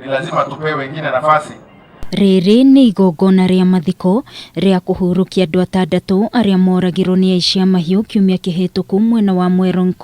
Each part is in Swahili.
Ni lazima tupewe wengine nafasi. Riri ni igongona ria mathiko ria kuhurukia andu atandatu aria moragirwo ni aici a mahiu kiumia kihituku mwena wa Meru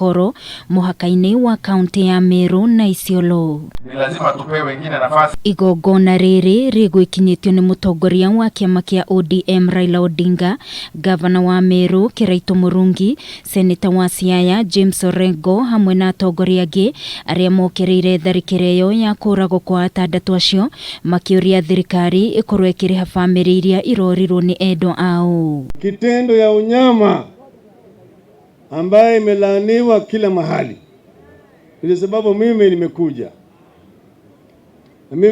muhaka-ini wa kaunti ya Meru na Isiolo. Ni lazima tupewe wengine nafasi. Igongona riri rigwikinyitio ni mutongoria wa kiama kia ODM Raila Odinga, gavana wa Meru Kiraito Murungi, seneta wa Siaya James Orengo hamwe na atongoria angi aria mokereire tharikiro ya kuragwo kwa atandatu acio makiuria thirikari ikorwe ikiriha family iria irorirwo ni endo ao. Kitendo ya unyama ambaye imelaaniwa kila mahali. Kwa sababu mimi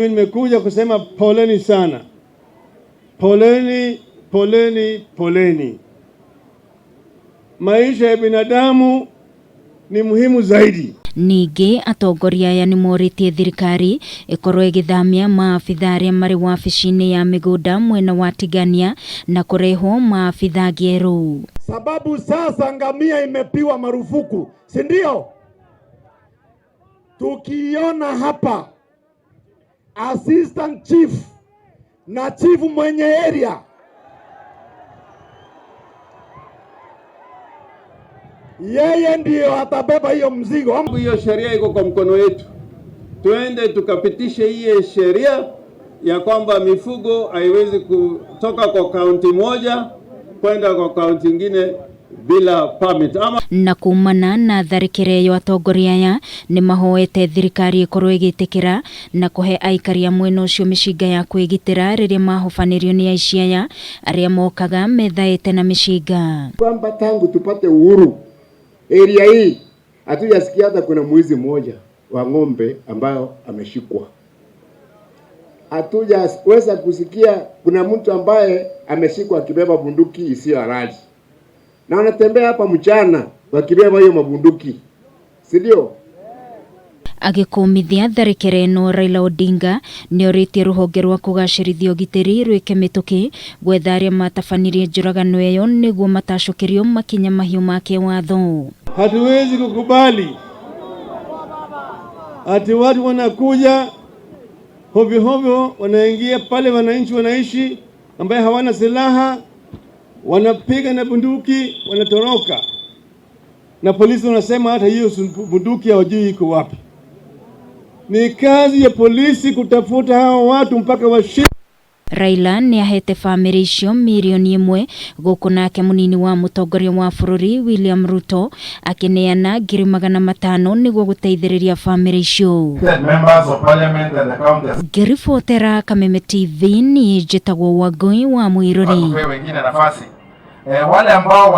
nimekuja kusema poleni sana. Poleni, poleni, poleni. Maisha ya binadamu ni muhimu zaidi. Ningi atongoria aya ni moritie thirikari ikorwo igithamia maafitha aria mari wabici-ini ya migunda mwena wa Tigania na kurehwo maafitha geru. Sababu sasa ngamia imepiwa marufuku, si ndio? Tukiona hapa assistant chief na chief mwenye area yeye ndio atabeba hiyo mzigo. Hiyo sheria iko kwa mkono wetu. Tuende tukapitishe hiyo sheria ya kwamba mifugo haiwezi kutoka kwa kaunti moja kwenda kwa kaunti nyingine bila permit. Na kumana na tharikiro atongoria aya ni mahoete thirikari ikorwo igitikira na kuhe aikari a mwena ucio mishinga ya kwigitira riria mahofanirio ni aici aya aria mokaga methaite na mishinga. Kwamba tangu tupate uhuru area hii hatujasikia hata kuna mwizi mmoja wa ng'ombe ambayo ameshikwa. Hatujaweza kusikia kuna mtu ambaye ameshikwa akibeba bunduki isiyo halali. Na wanatembea hapa mchana wakibeba hiyo mabunduki. Si ndio? Agikumithia tharikiro ino Raila Odinga ni oritie ruhonge rwa kugacirithia ugitiri rwike mituki gwetha aria matabanirie njuragano iyo niguo matacokerio makinya mahiu make watho. Hatuwezi kukubali ati watu wanakuja hovyo hovyo, wanaingia pale wananchi wanaishi ambaye hawana silaha, wanapiga na bunduki, wanatoroka. Na polisi wanasema hata hiyo bunduki hawajui iko wapi. Ni kazi ya polisi kutafuta hao watu mpaka washike. Raila ni ahete family icio milioni 1 guku nake munini wa mutongoria wa bururi William Ruto akineana 500,000 niguo guteithiriria family icio. Girifotera Kameme TV ni njitagwo Wangui wa Mwiruri. Wengine nafasi. Wale ambao